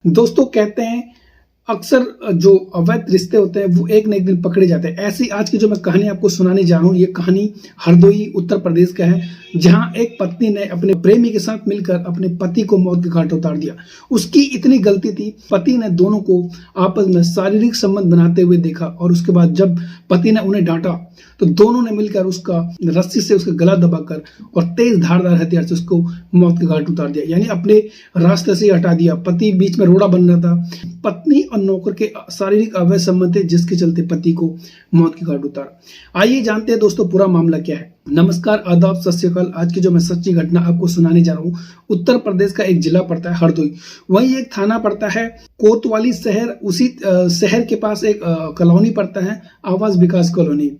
दोस्तों कहते हैं अक्सर जो अवैध रिश्ते होते हैं वो एक न एक दिन पकड़े जाते हैं। ऐसी आज की जो मैं कहानी आपको सुनाने जा रहा हूँ, ये कहानी हरदोई उत्तर प्रदेश का है, जहां एक पत्नी ने अपने प्रेमी के साथ मिलकर अपने पति को मौत के घाट उतार दिया। उसकी इतनी गलती थी, पति ने दोनों को आपस में शारीरिक संबंध बनाते हुए देखा और उसके बाद जब पति ने उन्हें डांटा तो दोनों ने मिलकर उसका रस्सी से उसका गला दबाकर और तेज धारदार हथियार से उसको मौत के घाट उतार दिया, यानी अपने रास्ते से हटा दिया। पति बीच में रोड़ा बन रहा था। पत्नी और नौकर के शारीरिक अवैध संबंध थे, जिसके चलते पति को मौत के घाट उतारा। आइए जानते हैं दोस्तों पूरा मामला क्या है। नमस्कार, आदाब, सत श्री अकाल। आज की जो मैं सच्ची घटना आपको सुनाने जा रहा हूँ, उत्तर प्रदेश का एक जिला पड़ता है हरदोई, वहीं एक थाना पड़ता है कोतवाली शहर। उसी शहर के पास एक कॉलोनी पड़ता है, आवास विकास कॉलोनी।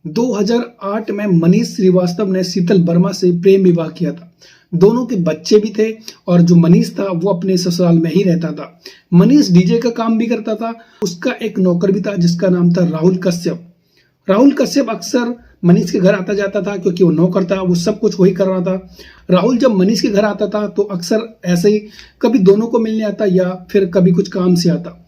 2008 में मनीष श्रीवास्तव ने शीतल वर्मा से प्रेम विवाह किया था। दोनों के बच्चे भी थे और जो मनीष था वो अपने ससुराल में ही रहता था। मनीष डीजे का काम भी करता था। उसका एक नौकर भी था जिसका नाम था राहुल कश्यप। राहुल कश्यप अक्सर मनीष के घर आता जाता था, क्योंकि वो नौकर था, वो सब कुछ वही कर रहा था। राहुल जब मनीष के घर आता था तो अक्सर ऐसे ही कभी दोनों को मिलने आता या फिर कभी कुछ काम से आता।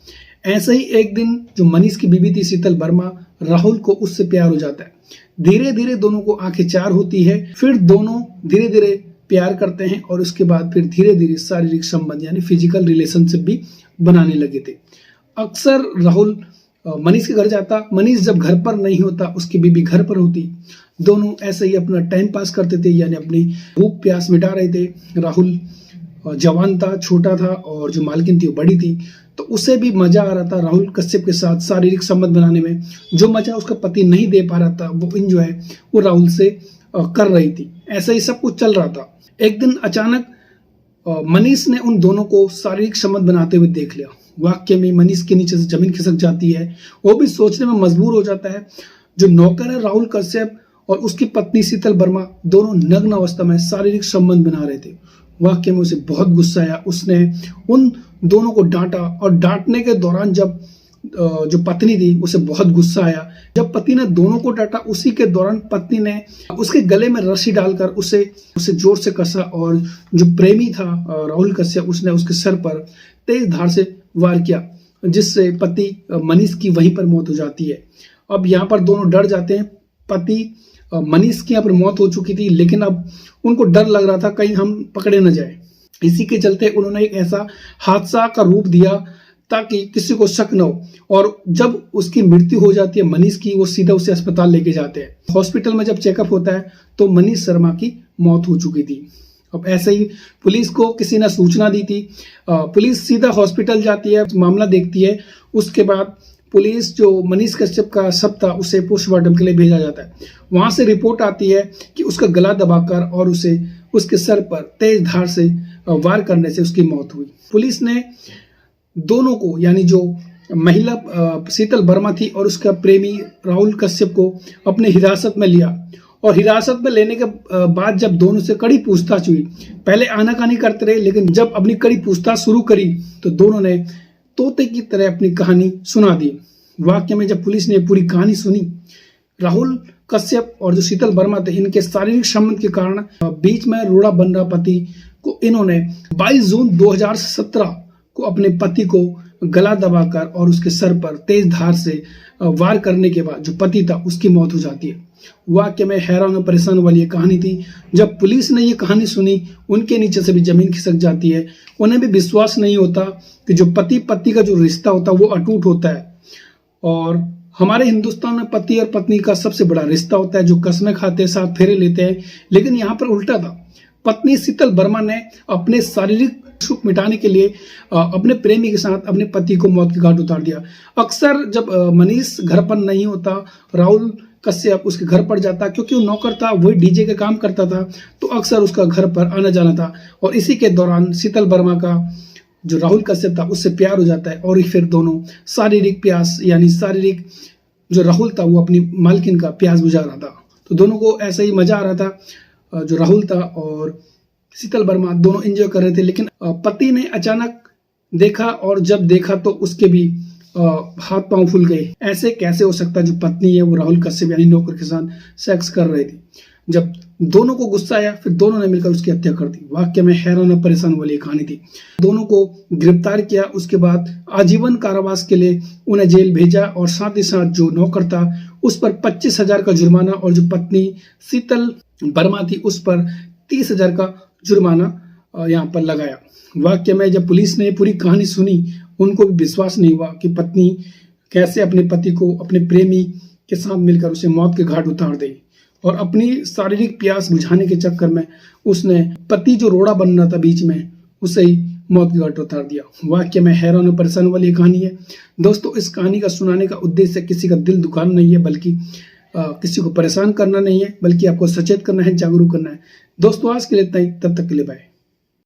ऐसे ही एक दिन जो मनीष की बीवी थी शीतल वर्मा, राहुल को उससे प्यार हो जाता है। धीरे धीरे दोनों को आंखें चार होती है, फिर दोनों धीरे धीरे प्यार करते हैं और उसके बाद फिर धीरे धीरे शारीरिक संबंध यानी फिजिकल रिलेशनशिप भी बनाने लगे थे। अक्सर राहुल मनीष के घर जाता। मनीष जब घर पर नहीं होता, उसकी बीबी घर पर होती। दोनों ऐसे ही अपना टाइम पास करते थे, यानी अपनी भूख प्यास मिटा रहे थे। राहुल जवान था, छोटा था, और जो मालकिन थी वो बड़ी थी, तो उसे भी मजा आ रहा था राहुल कश्यप के साथ शारीरिक संबंध बनाने में। जो मजा उसका पति नहीं दे पा रहा था, वो एंजॉय वो राहुल से कर रही थी। ऐसे ही सब कुछ चल रहा था। एक दिन अचानक मनीष ने उन दोनों को शारीरिक संबंध बनाते हुए देख लिया। वाक्य में मनीष के नीचे से जमीन खिसक जाती है। वो भी सोचने में मजबूर हो जाता है। जो नौकर है राहुल कश्यप और उसकी पत्नी शीतल वर्मा दोनों नग्न अवस्था में शारीरिक संबंध बना रहे थे। वाक्य में उसे बहुत गुस्सा आया। उसने उन दोनों को डांटा और डांटने के दौरान जब जो पत्नी थी उसे बहुत गुस्सा आया। जब पति ने दोनों को डांटा, उसी के दौरान पत्नी ने उसके गले में रस्सी डालकर उसे जोर से कसा और जो प्रेमी था राहुल कश्यप, उसने उसके सर पर तेज धार से वार किया, जिससे पति मनीष की वहीं पर मौत हो जाती है। अब यहाँ पर दोनों डर जाते हैं। पति मनीष की यहाँ पर मौत हो चुकी थी, लेकिन अब उनको डर लग रहा था कहीं हम पकड़े न जाए। इसी के चलते उन्होंने एक ऐसा हादसा का रूप दिया ताकि किसी को शक न हो। और जब उसकी मृत्यु हो जाती है मनीष की, वो सीधा उसे अस्पताल लेके जाते हैं। हॉस्पिटल में जब चेकअप होता है तो मनीष शर्मा की मौत हो चुकी थी। अब ऐसे ही पुलिस को किसी ने सूचना दी थी। पुलिस सीधा हॉस्पिटल जाती है, मामला देखती है। उसके बाद पुलिस जो मनीष कश्यप का शव था उसे पोस्टमार्टम के लिए भेजा जाता है। वहां से रिपोर्ट आती है कि उसका गला दबाकर और उसे उसके सर पर तेज धार से वार करने से उसकी मौत हुई। पुलिस ने दोनों को, यानी जो महिला शीतल वर्मा थी और उसका प्रेमी राहुल कश्यप को, अपने हिरासत में लिया। और हिरासत में लेने के बाद जब दोनों से कड़ी पूछताछ हुई, पहले आनाकानी करते रहे, लेकिन जब अपनी कड़ी पूछताछ शुरू करी तो दोनों ने तोते की तरह अपनी कहानी सुना दी। वाक्य में जब पुलिस ने पूरी कहानी सुनी, राहुल कश्यप और जो शीतल वर्मा थे, इनके शारीरिक संबंध के कारण बीच में रोड़ा बन रहा पति को इन्होंने 22 जून 2017 को अपने पति को गला दबाकर और उसके सर पर तेज धार से वार करने के बाद जो पति था उसकी मौत हो जाती है। वाक्य में हैरान और परेशान वाली ये कहानी थी। जब पुलिस ने ये कहानी सुनी, उनके नीचे से भी जमीन खिसक जाती है। उन्हें भी विश्वास नहीं होता कि जो पति पत्नी का जो रिश्ता होता है वो अटूट होता है। और हमारे हिंदुस्तान में पति और पत्नी का सबसे बड़ा रिश्ता होता है, जो कसमें खाते हैं, साथ फेरे लेते हैं। लेकिन यहाँ पर उल्टा था। पत्नी शीतल वर्मा ने अपने शारीरिक सुख मिटाने के लिए अपने प्रेमी के साथ अपने पति को मौत के घाट उतार दिया। अक्सर जब मनीष घर पर नहीं होता, राहुल कश्यप उसके घर पर जाता, क्योंकि वो नौकर था, वही डीजे का काम करता था, तो अक्सर उसका घर पर आना जाना था। और इसी के दौरान शीतल वर्मा का जो राहुल कश्यप था उससे प्यार हो जाता है और फिर दोनों शारीरिक प्यास, यानी शारीरिक जो राहुल था वो अपनी मालकिन का प्यास बुझा रहा था। तो दोनों को ऐसा ही मजा आ रहा था। जो राहुल था और शीतल वर्मा दोनों एंजॉय कर रहे थे। लेकिन पति ने अचानक देखा, और जब देखा तो उसके भी हाथ पांव फूल गए। ऐसे कैसे हो सकता है जो पत्नी है वो राहुल कश्यप यानी नौकर के साथ सेक्स कर रहे थे। जब दोनों को गुस्सा आया, फिर दोनों ने मिलकर उसकी हत्या कर दी। वाक्य में हैरान और परेशान वाली कहानी थी। दोनों को गिरफ्तार किया, उसके बाद आजीवन कारावास के लिए उन्हें जेल भेजा और साथ ही साथ जो नौकर था उस पर 25,000 का जुर्माना और जो पत्नी शीतल वर्मा थी उस पर 30,000 का जुर्माना यहाँ पर लगाया। वाक्य में जब पुलिस ने पूरी कहानी सुनी, उनको भी विश्वास नहीं हुआ कि पत्नी कैसे अपने पति को अपने प्रेमी के साथ मिलकर उसे मौत के घाट उतार देगी, और अपनी शारीरिक प्यास बुझाने के चक्कर में उसने पति जो रोड़ा बन रहा था बीच में, उसे ही मौत के घाट उतार दिया। वाक्य में हैरान और परेशान वाली कहानी है। दोस्तों, इस कहानी का सुनाने का उद्देश्य किसी का दिल दुखाना नहीं है, बल्कि किसी को परेशान करना नहीं है, बल्कि आपको सचेत करना है, जागरूक करना है। दोस्तों, आज के लिए इतना ही। तब तक के लिए बाय।